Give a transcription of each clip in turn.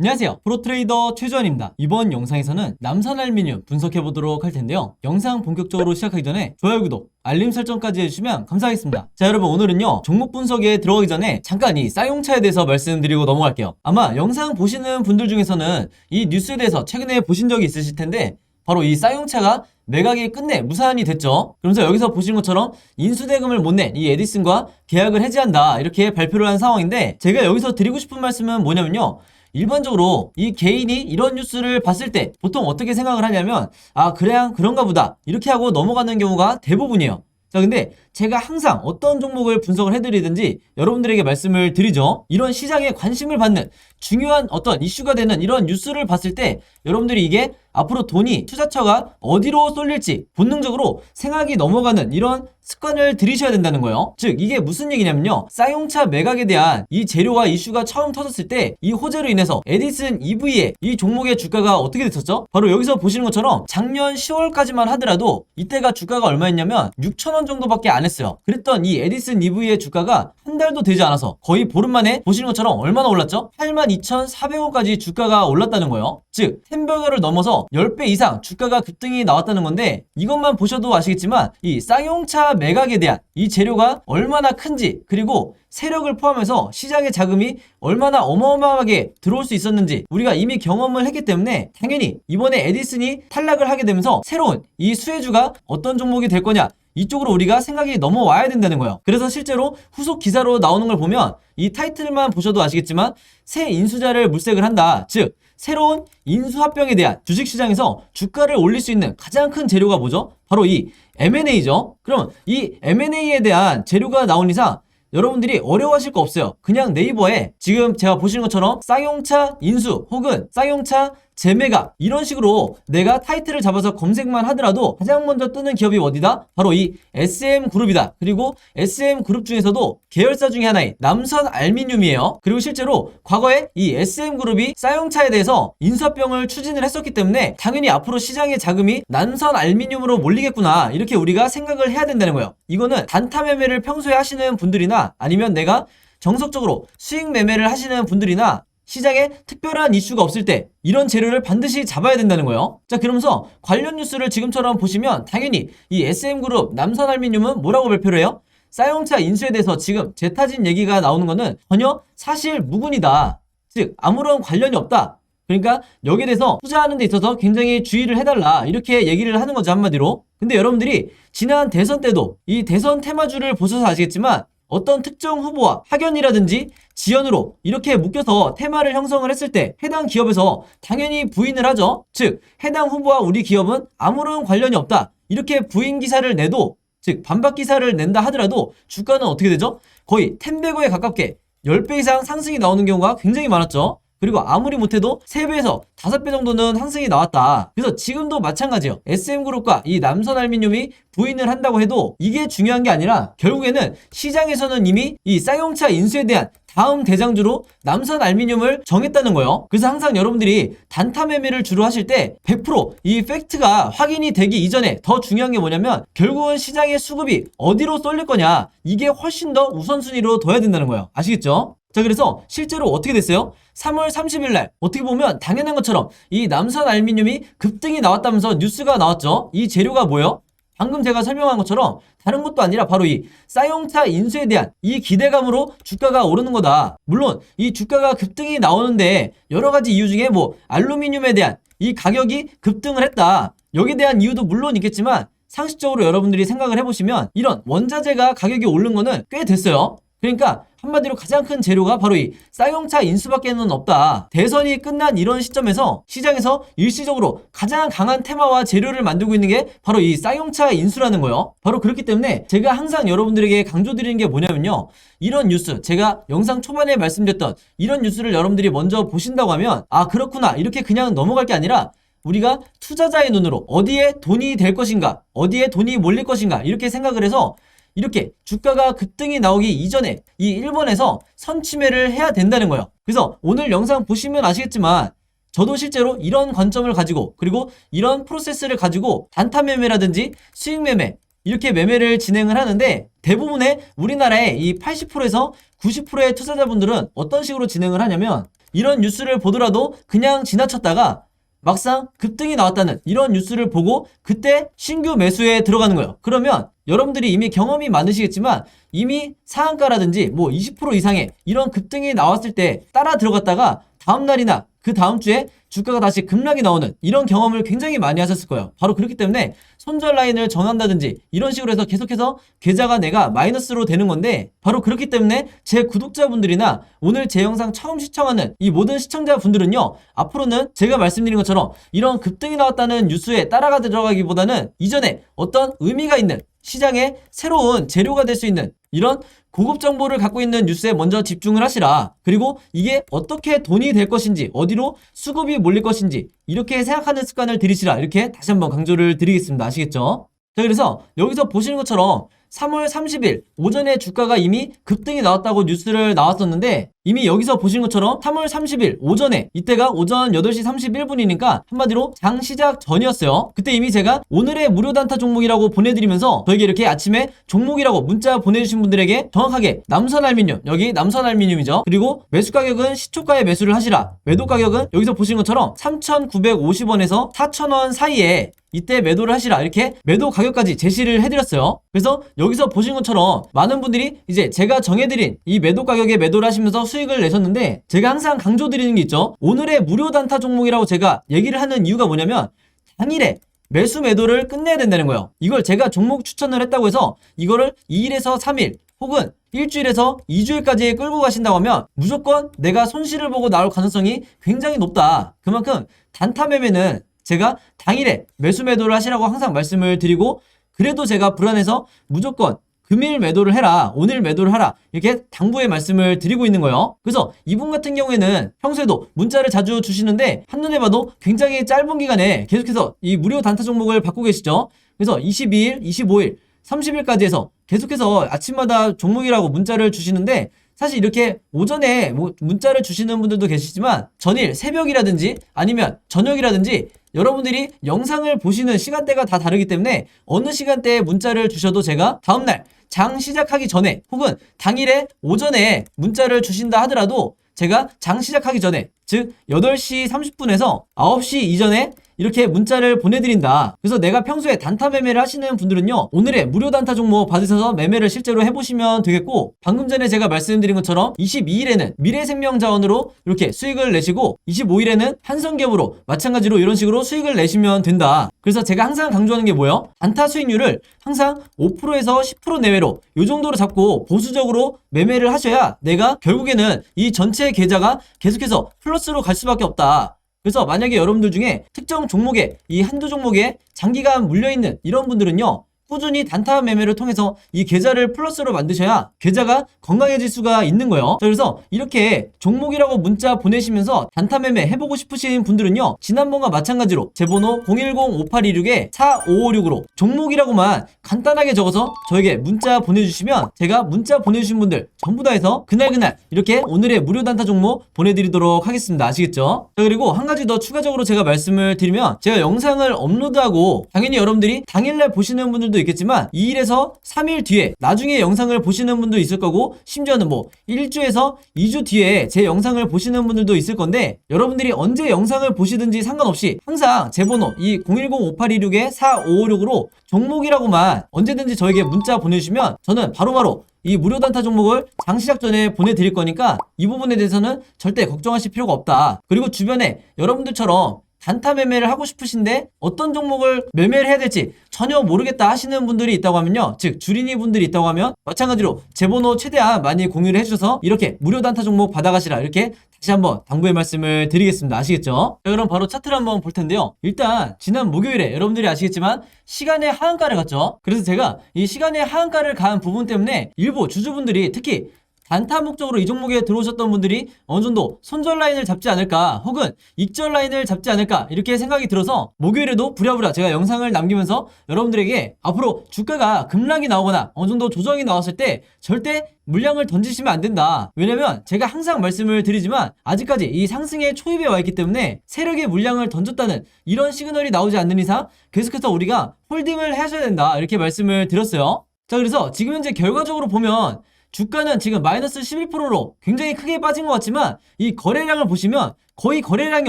안녕하세요, 프로트레이더 최주환입니다. 이번 영상에서는 남산알미늄 분석해보도록 할 텐데요. 영상 본격적으로 시작하기 전에 좋아요, 구독, 알림 설정까지 해주시면 감사하겠습니다. 자, 여러분, 오늘은요 종목 분석에 들어가기 전에 잠깐 이 쌍용차에 대해서 말씀드리고 넘어갈게요. 아마 영상 보시는 분들 중에서는 이 뉴스에 대해서 최근에 보신 적이 있으실 텐데, 바로 이 쌍용차가 매각이 끝내 무산이 됐죠. 그러면서 여기서 보시는 것처럼 인수대금을 못 낸 이 에디슨과 계약을 해지한다, 이렇게 발표를 한 상황인데, 제가 여기서 드리고 싶은 말씀은 뭐냐면요, 일반적으로 이 개인이 이런 뉴스를 봤을 때 보통 어떻게 생각을 하냐면, 아, 그냥 그런가 보다, 이렇게 하고 넘어가는 경우가 대부분이에요. 자, 근데 제가 항상 어떤 종목을 분석을 해드리든지 여러분들에게 말씀을 드리죠. 이런 시장에 관심을 받는 중요한 어떤 이슈가 되는 이런 뉴스를 봤을 때 여러분들이 이게 앞으로 돈이, 투자처가 어디로 쏠릴지 본능적으로 생각이 넘어가는 이런 습관을 들이셔야 된다는 거예요. 즉, 이게 무슨 얘기냐면요, 쌍용차 매각에 대한 이 재료와 이슈가 처음 터졌을 때 이 호재로 인해서 에디슨 EV의 이 종목의 주가가 어떻게 됐었죠? 바로 여기서 보시는 것처럼 작년 10월까지만 하더라도 이때가 주가가 얼마였냐면 6,000원 정도밖에 안 했어요. 그랬던 이 에디슨 EV의 주가가 한 달도 되지 않아서 거의 보름 만에 보시는 것처럼 얼마나 올랐죠? 82,400원까지 주가가 올랐다는 거예요. 즉, 템버거를 넘어서 10배 이상 주가가 급등이 나왔다는 건데, 이것만 보셔도 아시겠지만 이 쌍용차 매각에 대한 이 재료가 얼마나 큰지, 그리고 세력을 포함해서 시장의 자금이 얼마나 어마어마하게 들어올 수 있었는지 우리가 이미 경험을 했기 때문에, 당연히 이번에 에디슨이 탈락을 하게 되면서 새로운 이 수혜주가 어떤 종목이 될 거냐, 이쪽으로 우리가 생각이 넘어와야 된다는 거예요. 그래서 실제로 후속 기사로 나오는 걸 보면 이 타이틀만 보셔도 아시겠지만 새 인수자를 물색을 한다, 즉 새로운 인수합병에 대한 주식시장에서 주가를 올릴 수 있는 가장 큰 재료가 뭐죠? 바로 이 M&A죠. 그럼 이 M&A에 대한 재료가 나온 이상 여러분들이 어려워하실 거 없어요. 그냥 네이버에 지금 제가 보시는 것처럼 쌍용차 인수 혹은 쌍용차 재매각, 이런 식으로 내가 타이틀을 잡아서 검색만 하더라도 가장 먼저 뜨는 기업이 어디다? 바로 이 SM그룹이다. 그리고 SM그룹 중에서도 계열사 중에 하나인 남선알미늄이에요. 그리고 실제로 과거에 이 SM그룹이 쌍용차에 대해서 인수합병을 추진을 했었기 때문에 당연히 앞으로 시장의 자금이 남선알미늄으로 몰리겠구나, 이렇게 우리가 생각을 해야 된다는 거예요. 이거는 단타 매매를 평소에 하시는 분들이나 아니면 내가 정석적으로 수익 매매를 하시는 분들이나 시장에 특별한 이슈가 없을 때 이런 재료를 반드시 잡아야 된다는 거예요. 자, 그러면서 관련 뉴스를 지금처럼 보시면 당연히 이 SM그룹 남선알미늄은 뭐라고 발표를 해요? 쌍용차 인수에 대해서 지금 재타진 얘기가 나오는 거는 전혀 사실 무근이다. 즉, 아무런 관련이 없다. 그러니까 여기에 대해서 투자하는 데 있어서 굉장히 주의를 해달라, 이렇게 얘기를 하는 거죠, 한마디로. 근데 여러분들이 지난 대선 때도 이 대선 테마주를 보셔서 아시겠지만 어떤 특정 후보와 학연이라든지 지연으로 이렇게 묶여서 테마를 형성을 했을 때 해당 기업에서 당연히 부인을 하죠. 즉, 해당 후보와 우리 기업은 아무런 관련이 없다, 이렇게 부인 기사를 내도, 즉 반박 기사를 낸다 하더라도 주가는 어떻게 되죠? 거의 10배에 가깝게 10배 이상 상승이 나오는 경우가 굉장히 많았죠. 그리고 아무리 못해도 3배에서 5배 정도는 상승이 나왔다. 그래서 지금도 마찬가지예요. SM그룹과 이 남선알미늄이 부인을 한다고 해도 이게 중요한 게 아니라 결국에는 시장에서는 이미 이 쌍용차 인수에 대한 다음 대장주로 남선알미늄을 정했다는 거예요. 그래서 항상 여러분들이 단타 매매를 주로 하실 때 100%이 팩트가 확인이 되기 이전에 더 중요한 게 뭐냐면 결국은 시장의 수급이 어디로 쏠릴 거냐, 이게 훨씬 더 우선순위로 둬야 된다는 거예요. 아시겠죠? 자, 그래서 실제로 어떻게 됐어요? 3월 30일 날 어떻게 보면 당연한 것처럼 이 남선알미늄이 급등이 나왔다면서 뉴스가 나왔죠. 이 재료가 뭐예요? 방금 제가 설명한 것처럼 다른 것도 아니라 바로 이 쌍용차 인수에 대한 이 기대감으로 주가가 오르는 거다. 물론 이 주가가 급등이 나오는데 여러 가지 이유 중에 뭐 알루미늄에 대한 이 가격이 급등을 했다, 여기에 대한 이유도 물론 있겠지만 상식적으로 여러분들이 생각을 해보시면 이런 원자재가 가격이 오른 거는 꽤 됐어요. 그러니까 한마디로 가장 큰 재료가 바로 이 쌍용차 인수밖에는 없다. 대선이 끝난 이런 시점에서 시장에서 일시적으로 가장 강한 테마와 재료를 만들고 있는 게 바로 이 쌍용차 인수라는 거예요. 바로 그렇기 때문에 제가 항상 여러분들에게 강조드리는 게 뭐냐면요, 이런 뉴스, 제가 영상 초반에 말씀드렸던 이런 뉴스를 여러분들이 먼저 보신다고 하면 아, 그렇구나, 이렇게 그냥 넘어갈 게 아니라 우리가 투자자의 눈으로 어디에 돈이 될 것인가, 어디에 돈이 몰릴 것인가, 이렇게 생각을 해서 이렇게 주가가 급등이 나오기 이전에 이 1번에서 선취매를 해야 된다는 거예요. 그래서 오늘 영상 보시면 아시겠지만 저도 실제로 이런 관점을 가지고, 그리고 이런 프로세스를 가지고 단타 매매라든지 수익 매매, 이렇게 매매를 진행을 하는데, 대부분의 우리나라의 이 80%에서 90%의 투자자분들은 어떤 식으로 진행을 하냐면 이런 뉴스를 보더라도 그냥 지나쳤다가 막상 급등이 나왔다는 이런 뉴스를 보고 그때 신규 매수에 들어가는 거예요. 그러면 여러분들이 이미 경험이 많으시겠지만 이미 상한가라든지 뭐 20% 이상의 이런 급등이 나왔을 때 따라 들어갔다가 다음날이나 그 다음 주에 주가가 다시 급락이 나오는 이런 경험을 굉장히 많이 하셨을 거예요. 바로 그렇기 때문에 손절 라인을 정한다든지 이런 식으로 해서 계속해서 계좌가 내가 마이너스로 되는 건데, 바로 그렇기 때문에 제 구독자분들이나 오늘 제 영상 처음 시청하는 이 모든 시청자분들은요, 앞으로는 제가 말씀드린 것처럼 이런 급등이 나왔다는 뉴스에 따라가 들어가기보다는 이전에 어떤 의미가 있는 시장에 새로운 재료가 될 수 있는 이런 고급 정보를 갖고 있는 뉴스에 먼저 집중을 하시라. 그리고 이게 어떻게 돈이 될 것인지, 어디로 수급이 몰릴 것인지 이렇게 생각하는 습관을 들이시라. 이렇게 다시 한번 강조를 드리겠습니다. 아시겠죠? 자, 그래서 여기서 보시는 것처럼 3월 30일 오전에 주가가 이미 급등이 나왔다고 뉴스를 나왔었는데, 이미 여기서 보시는 것처럼 3월 30일 오전에, 이때가 오전 8시 31분이니까 한마디로 장 시작 전이었어요. 그때 이미 제가 오늘의 무료 단타 종목이라고 보내드리면서 저에게 이렇게 아침에 종목이라고 문자 보내주신 분들에게 정확하게 남선알미늄, 여기 남선알미늄이죠. 그리고 매수 가격은 시초가에 매수를 하시라. 매도 가격은 여기서 보시는 것처럼 3,950원에서 4,000원 사이에 이때 매도를 하시라. 이렇게 매도 가격까지 제시를 해드렸어요. 그래서 여기서 보신 것처럼 많은 분들이 이제 제가 정해드린 이 매도 가격에 매도를 하시면서 수익을 내셨는데, 제가 항상 강조드리는 게 있죠. 오늘의 무료 단타 종목이라고 제가 얘기를 하는 이유가 뭐냐면 당일에 매수 매도를 끝내야 된다는 거예요. 이걸 제가 종목 추천을 했다고 해서 이거를 2일에서 3일 혹은 일주일에서 2주일까지 끌고 가신다고 하면 무조건 내가 손실을 보고 나올 가능성이 굉장히 높다. 그만큼 단타 매매는 제가 당일에 매수 매도를 하시라고 항상 말씀을 드리고, 그래도 제가 불안해서 무조건 금일 매도를 해라, 오늘 매도를 하라, 이렇게 당부의 말씀을 드리고 있는 거예요. 그래서 이분 같은 경우에는 평소에도 문자를 자주 주시는데 한눈에 봐도 굉장히 짧은 기간에 계속해서 이 무료 단타 종목을 받고 계시죠. 그래서 22일, 25일, 30일까지 해서 계속해서 아침마다 종목이라고 문자를 주시는데, 사실 이렇게 오전에 뭐 문자를 주시는 분들도 계시지만 전일 새벽이라든지 아니면 저녁이라든지 여러분들이 영상을 보시는 시간대가 다 다르기 때문에 어느 시간대에 문자를 주셔도 제가 다음날 장 시작하기 전에 혹은 당일에 오전에 문자를 주신다 하더라도 제가 장 시작하기 전에, 즉 8시 30분에서 9시 이전에 이렇게 문자를 보내드린다. 그래서 내가 평소에 단타 매매를 하시는 분들은요, 오늘의 무료 단타 종목 받으셔서 매매를 실제로 해보시면 되겠고, 방금 전에 제가 말씀드린 것처럼 22일에는 미래생명자원으로 이렇게 수익을 내시고 25일에는 한성기업으로 마찬가지로 이런 식으로 수익을 내시면 된다. 그래서 제가 항상 강조하는 게 뭐예요? 단타 수익률을 항상 5%에서 10% 내외로 이 정도로 잡고 보수적으로 매매를 하셔야 내가 결국에는 이 전체 계좌가 계속해서 플러스로 갈 수밖에 없다. 그래서 만약에 여러분들 중에 특정 종목에 이 한두 종목에 장기간 물려있는 이런 분들은요, 꾸준히 단타 매매를 통해서 이 계좌를 플러스로 만드셔야 계좌가 건강해질 수가 있는 거예요. 자, 그래서 이렇게 종목이라고 문자 보내시면서 단타 매매 해보고 싶으신 분들은요, 지난번과 마찬가지로 제 번호 010-5826-4556으로 종목이라고만 간단하게 적어서 저에게 문자 보내주시면 제가 문자 보내주신 분들 전부 다 해서 그날 이렇게 오늘의 무료 단타 종목 보내드리도록 하겠습니다. 아시겠죠? 자, 그리고 한 가지 더 추가적으로 제가 말씀을 드리면, 제가 영상을 업로드하고 당연히 여러분들이 당일날 보시는 분들도 있겠지만 2일에서 3일 뒤에 나중에 영상을 보시는 분도 있을 거고, 심지어는 뭐 1주에서 2주 뒤에 제 영상을 보시는 분들도 있을 건데, 여러분들이 언제 영상을 보시든지 상관없이 항상 제 번호 이 010-5826-4556으로 종목이라고만 언제든지 저에게 문자 보내주시면 저는 바로바로 이 무료 단타 종목을 장 시작 전에 보내드릴 거니까 이 부분에 대해서는 절대 걱정하실 필요가 없다. 그리고 주변에 여러분들처럼 단타 매매를 하고 싶으신데 어떤 종목을 매매를 해야 될지 전혀 모르겠다 하시는 분들이 있다고 하면요, 즉 주린이 분들이 있다고 하면 마찬가지로 제 번호 최대한 많이 공유를 해주셔서 이렇게 무료 단타 종목 받아가시라, 이렇게 다시 한번 당부의 말씀을 드리겠습니다. 아시겠죠? 자, 그럼 바로 차트를 한번 볼 텐데요, 일단 지난 목요일에 여러분들이 아시겠지만 시간의 하한가를 갔죠. 그래서 제가 이 시간의 하한가를 간 부분 때문에 일부 주주분들이, 특히 단타 목적으로 이 종목에 들어오셨던 분들이 어느 정도 손절 라인을 잡지 않을까 혹은 익절 라인을 잡지 않을까 이렇게 생각이 들어서 목요일에도 부랴부랴 제가 영상을 남기면서 여러분들에게 앞으로 주가가 급락이 나오거나 어느 정도 조정이 나왔을 때 절대 물량을 던지시면 안 된다. 왜냐면 제가 항상 말씀을 드리지만 아직까지 이 상승의 초입에 와 있기 때문에 세력의 물량을 던졌다는 이런 시그널이 나오지 않는 이상 계속해서 우리가 홀딩을 하셔야 된다, 이렇게 말씀을 드렸어요. 자, 그래서 지금 현재 결과적으로 보면 주가는 지금 마이너스 11%로 굉장히 크게 빠진 것 같지만 이 거래량을 보시면 거의 거래량이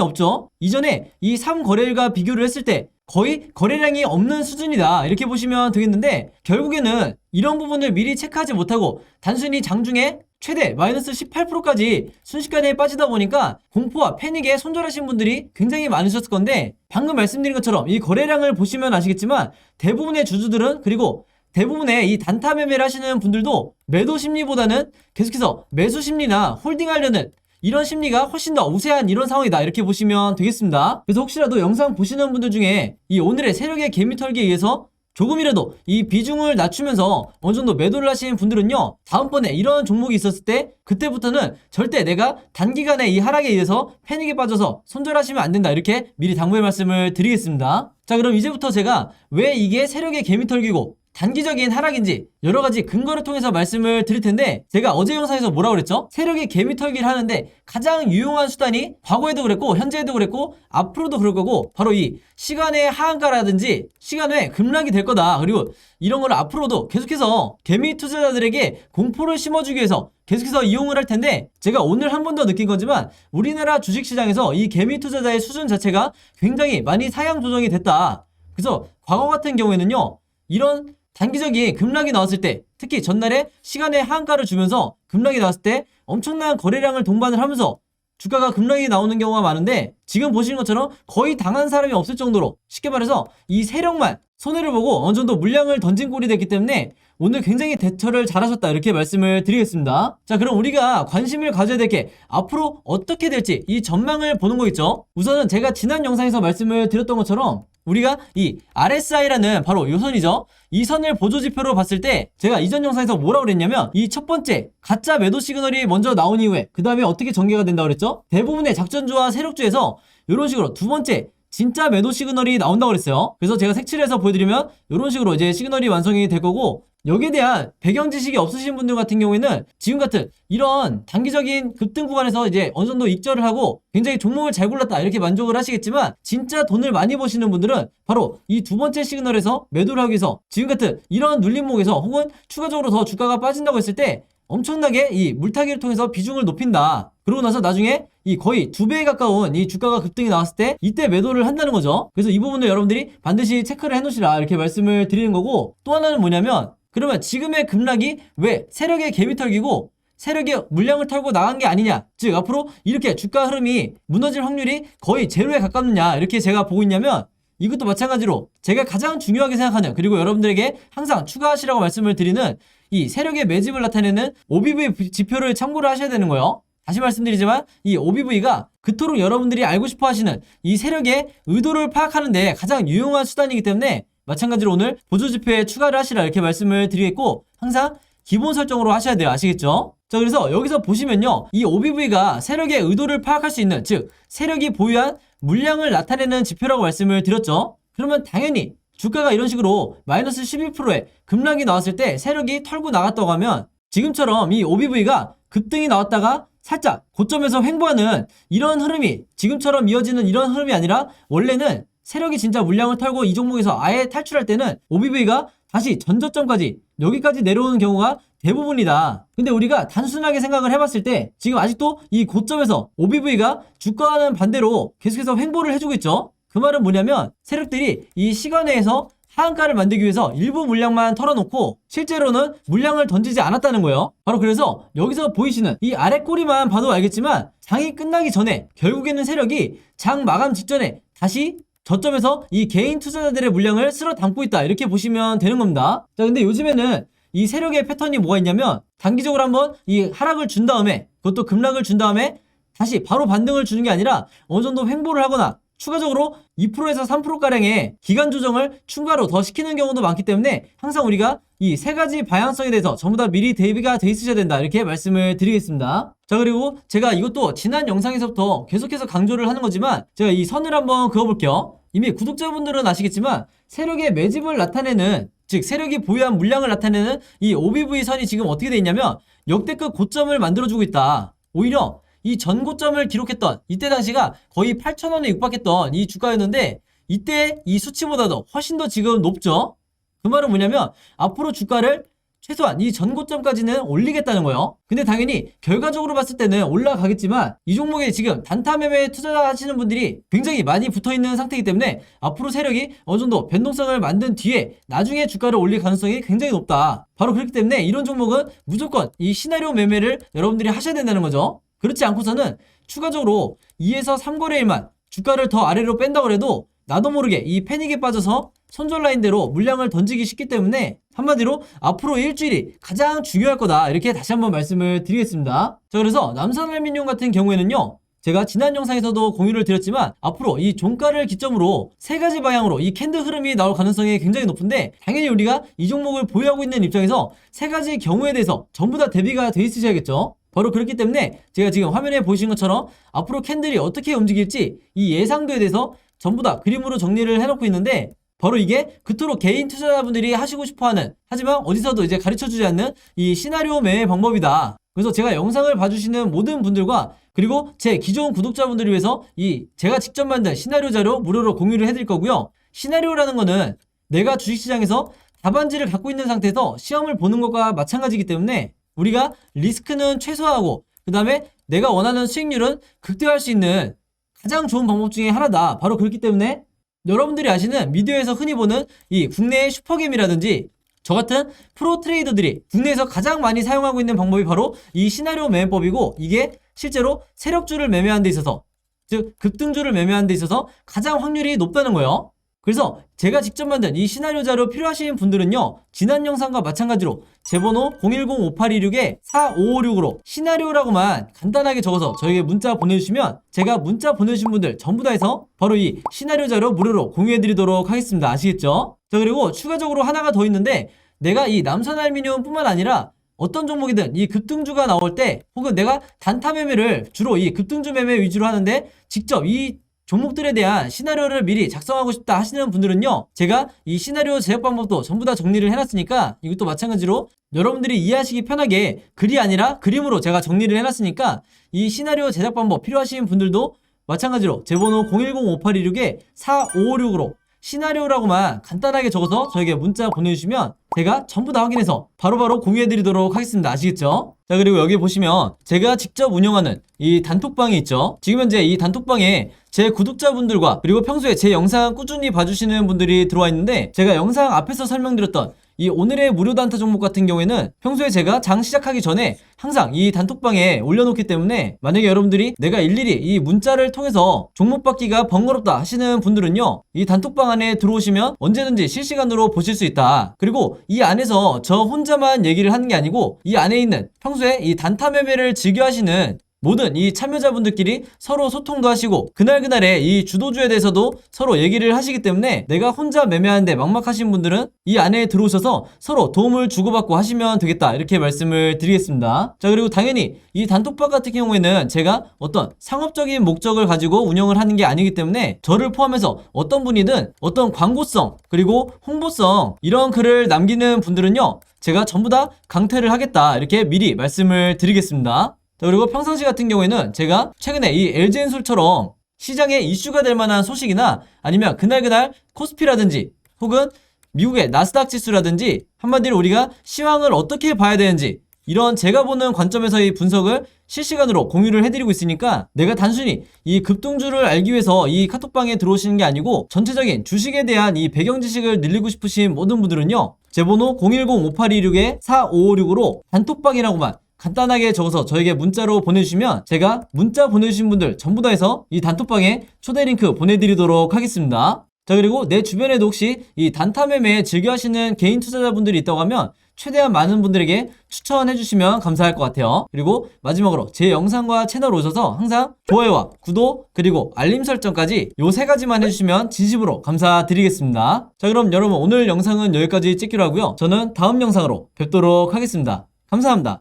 없죠. 이전에 이 3거래일과 비교를 했을 때 거의 거래량이 없는 수준이다 이렇게 보시면 되겠는데, 결국에는 이런 부분을 미리 체크하지 못하고 단순히 장중에 최대 마이너스 18%까지 순식간에 빠지다 보니까 공포와 패닉에 손절하신 분들이 굉장히 많으셨을 건데, 방금 말씀드린 것처럼 이 거래량을 보시면 아시겠지만 대부분의 주주들은, 그리고 대부분의 이 단타 매매를 하시는 분들도 매도 심리보다는 계속해서 매수 심리나 홀딩하려는 이런 심리가 훨씬 더 우세한 이런 상황이다 이렇게 보시면 되겠습니다. 그래서 혹시라도 영상 보시는 분들 중에 이 오늘의 세력의 개미 털기에 의해서 조금이라도 이 비중을 낮추면서 어느 정도 매도를 하시는 분들은요, 다음번에 이런 종목이 있었을 때 그때부터는 절대 내가 단기간에 이 하락에 의해서 패닉에 빠져서 손절하시면 안 된다 이렇게 미리 당부의 말씀을 드리겠습니다. 자, 그럼 이제부터 제가 왜 이게 세력의 개미 털기고 단기적인 하락인지 여러가지 근거를 통해서 말씀을 드릴 텐데, 제가 어제 영상에서 뭐라고 그랬죠? 세력이 개미 털기를 하는데 가장 유용한 수단이 과거에도 그랬고 현재에도 그랬고 앞으로도 그럴 거고 바로 이 시간의 하한가라든지 시간 외 급락이 될 거다. 그리고 이런 걸 앞으로도 계속해서 개미 투자자들에게 공포를 심어주기 위해서 계속해서 이용을 할 텐데, 제가 오늘 한 번 더 느낀 거지만 우리나라 주식시장에서 이 개미 투자자의 수준 자체가 굉장히 많이 상향 조정이 됐다. 그래서 과거 같은 경우에는요, 이런 단기적인 급락이 나왔을 때, 특히 전날에 시간의 하한가를 주면서 급락이 나왔을 때 엄청난 거래량을 동반을 하면서 주가가 급락이 나오는 경우가 많은데, 지금 보시는 것처럼 거의 당한 사람이 없을 정도로 쉽게 말해서 이 세력만 손해를 보고 어느 정도 물량을 던진 꼴이 됐기 때문에 오늘 굉장히 대처를 잘하셨다 이렇게 말씀을 드리겠습니다. 자, 그럼 우리가 관심을 가져야 될 게 앞으로 어떻게 될지 이 전망을 보는 거 있죠. 우선은 제가 지난 영상에서 말씀을 드렸던 것처럼 우리가 이 RSI라는 바로 요 선이죠. 이 선을 보조지표로 봤을 때 제가 이전 영상에서 뭐라고 그랬냐면, 이 첫 번째 가짜 매도 시그널이 먼저 나온 이후에 그 다음에 어떻게 전개가 된다고 그랬죠? 대부분의 작전주와 세력주에서 이런 식으로 두 번째 진짜 매도 시그널이 나온다고 그랬어요. 그래서 제가 색칠해서 보여드리면 이런 식으로 이제 시그널이 완성이 될 거고, 여기에 대한 배경 지식이 없으신 분들 같은 경우에는 지금 같은 이런 단기적인 급등 구간에서 이제 어느 정도 익절을 하고 굉장히 종목을 잘 골랐다 이렇게 만족을 하시겠지만, 진짜 돈을 많이 버시는 분들은 바로 이 두 번째 시그널에서 매도를 하기 위해서 지금 같은 이런 눌림목에서 혹은 추가적으로 더 주가가 빠진다고 했을 때 엄청나게 이 물타기를 통해서 비중을 높인다. 그러고 나서 나중에 이 거의 2배에 가까운 이 주가가 급등이 나왔을 때 이때 매도를 한다는 거죠. 그래서 이 부분을 여러분들이 반드시 체크를 해놓으시라 이렇게 말씀을 드리는 거고, 또 하나는 뭐냐면, 그러면 지금의 급락이 왜 세력의 개미 털기고 세력이 물량을 털고 나간 게 아니냐, 즉 앞으로 이렇게 주가 흐름이 무너질 확률이 거의 제로에 가깝느냐 이렇게 제가 보고 있냐면, 이것도 마찬가지로 제가 가장 중요하게 생각하는, 그리고 여러분들에게 항상 추가하시라고 말씀을 드리는 이 세력의 매집을 나타내는 OBV 지표를 참고를 하셔야 되는 거예요. 다시 말씀드리지만 이 OBV가 그토록 여러분들이 알고 싶어 하시는 이 세력의 의도를 파악하는 데 가장 유용한 수단이기 때문에 마찬가지로 오늘 보조지표에 추가를 하시라 이렇게 말씀을 드리겠고, 항상 기본 설정으로 하셔야 돼요. 아시겠죠? 자, 그래서 여기서 보시면요, 이 OBV가 세력의 의도를 파악할 수 있는, 즉 세력이 보유한 물량을 나타내는 지표라고 말씀을 드렸죠. 그러면 당연히 주가가 이런 식으로 마이너스 12%의 급락이 나왔을 때 세력이 털고 나갔다고 하면, 지금처럼 이 OBV가 급등이 나왔다가 살짝 고점에서 횡보하는 이런 흐름이 지금처럼 이어지는 이런 흐름이 아니라, 원래는 세력이 진짜 물량을 털고 이 종목에서 아예 탈출할 때는 OBV가 다시 전저점까지 여기까지 내려오는 경우가 대부분이다. 근데 우리가 단순하게 생각을 해봤을 때 지금 아직도 이 고점에서 OBV가 주가와는 반대로 계속해서 횡보를 해주고 있죠. 그 말은 뭐냐면, 세력들이 이 시간 내에서 하한가를 만들기 위해서 일부 물량만 털어놓고 실제로는 물량을 던지지 않았다는 거예요. 바로 그래서 여기서 보이시는 이 아래 꼬리만 봐도 알겠지만, 장이 끝나기 전에 결국에는 세력이 장 마감 직전에 다시 저점에서 이 개인 투자자들의 물량을 쓸어 담고 있다 이렇게 보시면 되는 겁니다. 자, 근데 요즘에는 이 세력의 패턴이 뭐가 있냐면, 단기적으로 한번 이 하락을 준 다음에, 그것도 급락을 준 다음에 다시 바로 반등을 주는 게 아니라 어느 정도 횡보를 하거나 추가적으로 2%에서 3%가량의 기간 조정을 추가로 더 시키는 경우도 많기 때문에, 항상 우리가 이 세 가지 방향성에 대해서 전부 다 미리 대비가 돼 있으셔야 된다 이렇게 말씀을 드리겠습니다. 자, 그리고 제가 이것도 지난 영상에서부터 계속해서 강조를 하는 거지만, 제가 이 선을 한번 그어볼게요. 이미 구독자분들은 아시겠지만 세력의 매집을 나타내는, 즉 세력이 보유한 물량을 나타내는 이 OBV 선이 지금 어떻게 돼 있냐면, 역대급 고점을 만들어주고 있다. 오히려 이 전고점을 기록했던 이때 당시가 거의 8,000원에 육박했던 이 주가였는데, 이때 이 수치보다도 훨씬 더 지금 높죠. 그 말은 뭐냐면, 앞으로 주가를 최소한 이 전고점까지는 올리겠다는 거예요. 근데 당연히 결과적으로 봤을 때는 올라가겠지만 이 종목에 지금 단타 매매에 투자하시는 분들이 굉장히 많이 붙어있는 상태이기 때문에 앞으로 세력이 어느 정도 변동성을 만든 뒤에 나중에 주가를 올릴 가능성이 굉장히 높다. 바로 그렇기 때문에 이런 종목은 무조건 이 시나리오 매매를 여러분들이 하셔야 된다는 거죠. 그렇지 않고서는 추가적으로 2에서 3거래일만 주가를 더 아래로 뺀다고 해도 나도 모르게 이 패닉에 빠져서 손절 라인대로 물량을 던지기 쉽기 때문에 한마디로 앞으로 일주일이 가장 중요할 거다, 이렇게 다시 한번 말씀을 드리겠습니다. 자, 그래서 남산알루미늄 같은 경우에는요, 제가 지난 영상에서도 공유를 드렸지만 앞으로 이 종가를 기점으로 세 가지 방향으로 이 캔들 흐름이 나올 가능성이 굉장히 높은데, 당연히 우리가 이 종목을 보유하고 있는 입장에서 세 가지 경우에 대해서 전부 다 대비가 돼 있으셔야겠죠. 바로 그렇기 때문에 제가 지금 화면에 보이신 것처럼 앞으로 캔들이 어떻게 움직일지 이 예상도에 대해서 전부 다 그림으로 정리를 해놓고 있는데, 바로 이게 그토록 개인 투자자분들이 하시고 싶어하는, 하지만 어디서도 이제 가르쳐주지 않는 이 시나리오 매매 방법이다. 그래서 제가 영상을 봐주시는 모든 분들과 그리고 제 기존 구독자분들을 위해서 이 제가 직접 만든 시나리오 자료 무료로 공유를 해드릴 거고요. 시나리오라는 거는 내가 주식시장에서 답안지를 갖고 있는 상태에서 시험을 보는 것과 마찬가지이기 때문에 우리가 리스크는 최소화하고 그 다음에 내가 원하는 수익률은 극대화할 수 있는 가장 좋은 방법 중에 하나다. 바로 그렇기 때문에 여러분들이 아시는 미디어에서 흔히 보는 이 국내의 슈퍼겜이라든지 저 같은 프로 트레이더들이 국내에서 가장 많이 사용하고 있는 방법이 바로 이 시나리오 매매법이고, 이게 실제로 세력주를 매매하는 데 있어서, 즉 급등주를 매매하는 데 있어서 가장 확률이 높다는 거예요. 그래서 제가 직접 만든 이 시나리오 자료 필요하신 분들은요, 지난 영상과 마찬가지로 제 번호 010-5826-4556으로 시나리오라고만 간단하게 적어서 저에게 문자 보내주시면 제가 문자 보내주신 분들 전부 다 해서 바로 이 시나리오 자료 무료로 공유해드리도록 하겠습니다. 아시겠죠? 자, 그리고 추가적으로 하나가 더 있는데, 내가 이 남산알루미늄 뿐만 아니라 어떤 종목이든 이 급등주가 나올 때, 혹은 내가 단타 매매를 주로 이 급등주 매매 위주로 하는데 직접 이 종목들에 대한 시나리오를 미리 작성하고 싶다 하시는 분들은요, 제가 이 시나리오 제작 방법도 전부 다 정리를 해놨으니까 이것도 마찬가지로 여러분들이 이해하시기 편하게 글이 아니라 그림으로 제가 정리를 해놨으니까 이 시나리오 제작 방법 필요하신 분들도 마찬가지로 제 번호 010-5826-4556으로 시나리오라고만 간단하게 적어서 저에게 문자 보내주시면 제가 전부 다 확인해서 바로바로 공유해드리도록 하겠습니다. 아시겠죠? 자, 그리고 여기 보시면 제가 직접 운영하는 이 단톡방이 있죠. 지금 현재 이 단톡방에 제 구독자분들과 그리고 평소에 제 영상 꾸준히 봐주시는 분들이 들어와 있는데, 제가 영상 앞에서 설명드렸던 이 오늘의 무료 단타 종목 같은 경우에는 평소에 제가 장 시작하기 전에 항상 이 단톡방에 올려놓기 때문에, 만약에 여러분들이 내가 일일이 이 문자를 통해서 종목 받기가 번거롭다 하시는 분들은요, 이 단톡방 안에 들어오시면 언제든지 실시간으로 보실 수 있다. 그리고 이 안에서 저 혼자만 얘기를 하는 게 아니고 이 안에 있는 평소에 이 단타 매매를 즐겨 하시는 모든 이 참여자분들끼리 서로 소통도 하시고 그날그날의 이 주도주에 대해서도 서로 얘기를 하시기 때문에, 내가 혼자 매매하는데 막막하신 분들은 이 안에 들어오셔서 서로 도움을 주고받고 하시면 되겠다, 이렇게 말씀을 드리겠습니다. 자, 그리고 당연히 이 단톡방 같은 경우에는 제가 어떤 상업적인 목적을 가지고 운영을 하는 게 아니기 때문에 저를 포함해서 어떤 분이든 어떤 광고성 그리고 홍보성 이런 글을 남기는 분들은요, 제가 전부 다 강퇴를 하겠다, 이렇게 미리 말씀을 드리겠습니다. 자, 그리고 평상시 같은 경우에는 제가 최근에 이 LG엔솔처럼 시장에 이슈가 될 만한 소식이나 아니면 그날그날 코스피라든지 혹은 미국의 나스닥 지수라든지 한마디로 우리가 시황을 어떻게 봐야 되는지 이런 제가 보는 관점에서의 분석을 실시간으로 공유를 해드리고 있으니까, 내가 단순히 이 급등주를 알기 위해서 이 카톡방에 들어오시는 게 아니고 전체적인 주식에 대한 이 배경 지식을 늘리고 싶으신 모든 분들은요, 제 번호 010-5826-4556으로 단톡방이라고만 간단하게 적어서 저에게 문자로 보내주시면 제가 문자 보내주신 분들 전부 다 해서 이 단톡방에 초대 링크 보내드리도록 하겠습니다. 자, 그리고 내 주변에도 혹시 이 단타 매매 즐겨 하시는 개인 투자자분들이 있다고 하면 최대한 많은 분들에게 추천해 주시면 감사할 것 같아요. 그리고 마지막으로 제 영상과 채널 오셔서 항상 좋아요와 구독 그리고 알림 설정까지 요 세 가지만 해주시면 진심으로 감사드리겠습니다. 자, 그럼 여러분 오늘 영상은 여기까지 찍기로 하고요. 저는 다음 영상으로 뵙도록 하겠습니다. 감사합니다.